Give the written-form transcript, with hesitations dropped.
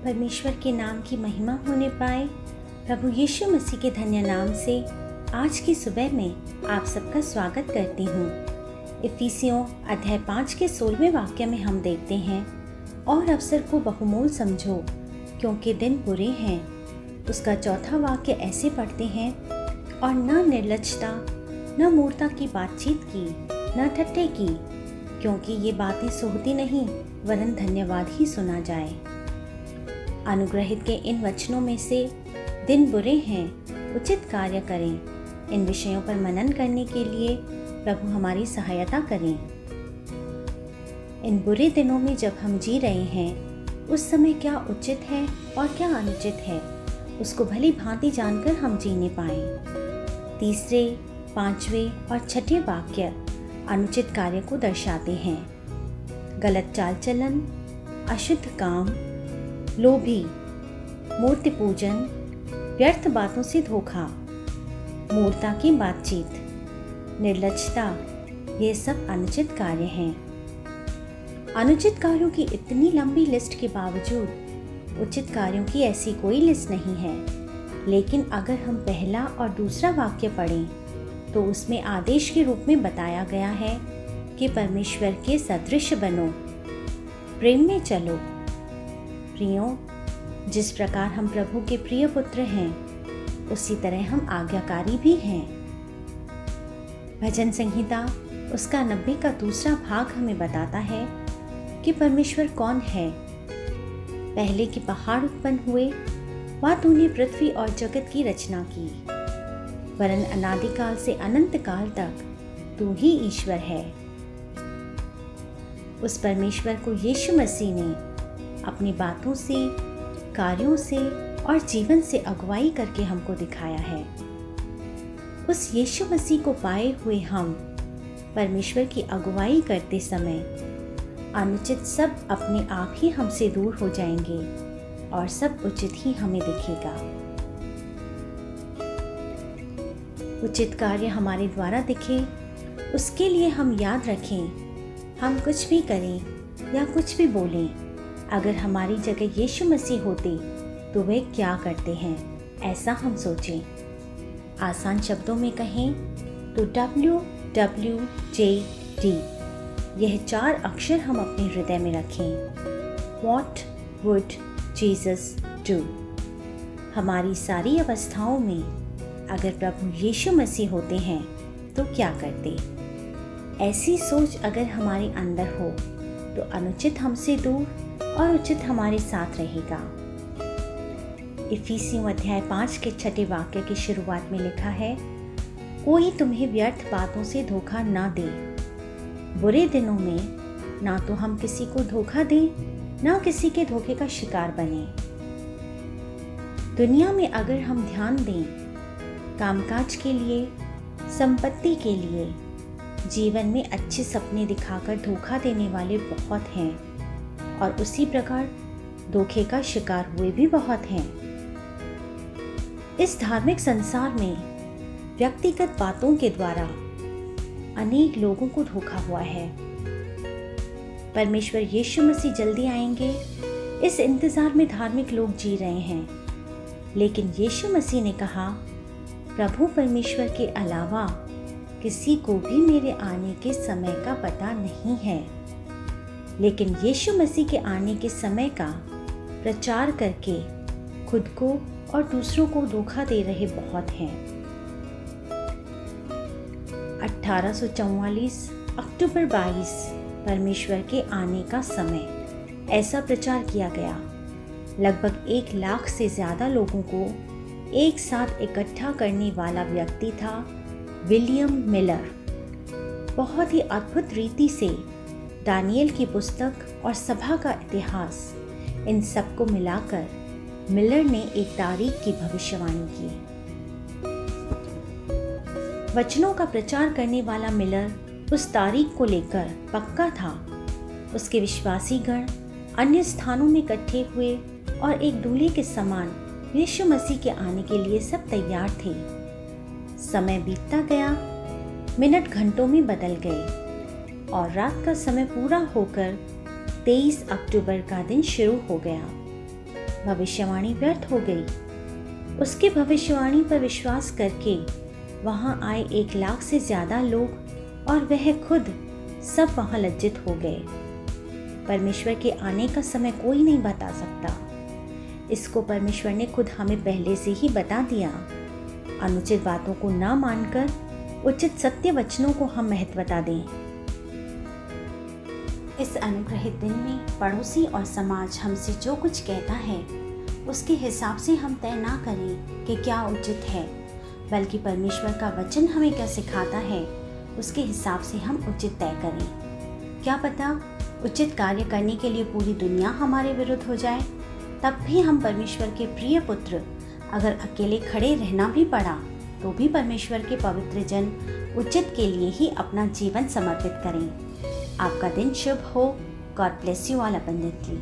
परमेश्वर के नाम की महिमा होने पाए। प्रभु यीशु मसीह के धन्य नाम से आज की सुबह में आप सबका स्वागत करती हूँ। इफिसियों अध्याय 5 के 16वें वाक्य में हम देखते हैं, और अवसर को बहुमूल्य समझो क्योंकि दिन बुरे हैं। उसका चौथा वाक्य ऐसे पढ़ते हैं, और न निर्लज्जता न मूर्खता की बातचीत की, न ठट्ठे की, क्योंकि ये बातें सोहती नहीं वरन धन्यवाद ही सुना जाए। अनुग्रहित के इन वचनों में से दिन बुरे हैं, उचित कार्य करें, इन विषयों पर मनन करने के लिए प्रभु हमारी सहायता करें। इन बुरे दिनों में जब हम जी रहे हैं, उस समय क्या उचित है और क्या अनुचित है, उसको भली भांति जानकर हम जीने पाएं। तीसरे, पांचवें और छठे वाक्य अनुचित कार्य को दर्शाते हैं। गलत चाल चलन, अशुद्ध काम, लोभी, मूर्ति पूजन, व्यर्थ बातों से धोखा, मूर्खता की बातचीत, निर्लज्जता, ये सब अनुचित कार्य हैं। अनुचित कार्यों की इतनी लंबी लिस्ट के बावजूद उचित कार्यों की ऐसी कोई लिस्ट नहीं है। लेकिन अगर हम पहला और दूसरा वाक्य पढ़ें तो उसमें आदेश के रूप में बताया गया है कि परमेश्वर के सदृश बनो, प्रेम में चलो। प्रियों, जिस प्रकार हम प्रभु के प्रिय पुत्र हैं, उसी तरह हम आज्ञाकारी भी हैं। भजन संहिता उसका 90 का दूसरा भाग हमें बताता है कि परमेश्वर कौन है। पहले के पहाड़ उत्पन्न हुए, वह तूने पृथ्वी और जगत की रचना की, वरन अनादिकाल से अनंत काल तक तू ही ईश्वर है। उस परमेश्वर को यीशु मसीह ने अपनी बातों से, कार्यों से और जीवन से अगुवाई करके हमको दिखाया है। उस यीशु मसीह को पाए हुए हम परमेश्वर की अगुवाई करते समय अनुचित सब अपने आप ही हमसे दूर हो जाएंगे और सब उचित ही हमें दिखेगा। उचित कार्य हमारे द्वारा दिखे, उसके लिए हम याद रखें, हम कुछ भी करें या कुछ भी बोलें, अगर हमारी जगह यीशु मसीह होते तो वे क्या करते हैं, ऐसा हम सोचें। आसान शब्दों में कहें तो WWJD, यह 4 अक्षर हम अपने हृदय में रखें। What would Jesus do? हमारी सारी अवस्थाओं में अगर प्रभु यीशु मसीह होते हैं तो क्या करते। ऐसी सोच अगर हमारे अंदर हो तो अनुचित हमसे दूर और उचित हमारे साथ रहेगा। इफिसियों अध्याय 5 के 6 वाक्य की शुरुआत में लिखा है, कोई तुम्हें व्यर्थ बातों से धोखा ना दे। बुरे दिनों में ना तो हम किसी को धोखा दें, ना किसी के धोखे का शिकार बने। दुनिया में अगर हम ध्यान दें, कामकाज के लिए, संपत्ति के लिए, जीवन में अच्छे सपने दिखाकर धोखा देने वाले बहुत हैं, और उसी प्रकार धोखे का शिकार हुए भी बहुत हैं। इस धार्मिक संसार में व्यक्तिगत बातों के द्वारा अनेक लोगों को धोखा हुआ है। परमेश्वर यीशु मसीह जल्दी आएंगे, इस इंतजार में धार्मिक लोग जी रहे हैं। लेकिन यीशु मसीह ने कहा, प्रभु परमेश्वर के अलावा किसी को भी मेरे आने के समय का पता नहीं है। लेकिन यीशु मसीह के आने के समय का प्रचार करके खुद को और दूसरों को धोखा दे रहे बहुत हैं। 1844 अक्टूबर 22 परमेश्वर के आने का समय, ऐसा प्रचार किया गया। लगभग 1 लाख से ज़्यादा लोगों को एक साथ इकट्ठा करने वाला व्यक्ति था विलियम मिलर। बहुत ही अद्भुत रीति से दानियल की पुस्तक और सभा का इतिहास, इन सब को मिलाकर मिलर ने एक तारीख की भविष्यवाणी की। वचनों का प्रचार करने वाला मिलर उस तारीख को लेकर पक्का था। उसके विश्वासी गण अन्य स्थानों में इकट्ठे हुए और एक दूल्हे के समान यीशु मसीह के आने के लिए सब तैयार थे। समय बीतता गया, मिनट घंटों में बदल गए और रात का समय पूरा होकर 23 अक्टूबर का दिन शुरू हो गया। भविष्यवाणी व्यर्थ हो गई। उसकी भविष्यवाणी पर विश्वास करके वहाँ आए 1 लाख से ज़्यादा लोग और वह खुद सब वहाँ लज्जित हो गए। परमेश्वर के आने का समय कोई नहीं बता सकता। इसको परमेश्वर ने खुद हमें पहले से ही बता दिया। अनुचित बातों को ना मानकर उचित सत्य वचनों को हम महत्वता दें। इस अनुग्रहित दिन में पड़ोसी और समाज हमसे जो कुछ कहता है उसके हिसाब से हम तय ना करें कि क्या उचित है, बल्कि परमेश्वर का वचन हमें क्या सिखाता है उसके हिसाब से हम उचित तय करें। क्या पता उचित कार्य करने के लिए पूरी दुनिया हमारे विरुद्ध हो जाए, तब भी हम परमेश्वर के प्रिय पुत्र अगर अकेले खड़े रहना भी पड़ा तो भी परमेश्वर के पवित्र जन उचित के लिए ही अपना जीवन समर्पित करें। आपका दिन शुभ हो। God bless you all abundantly.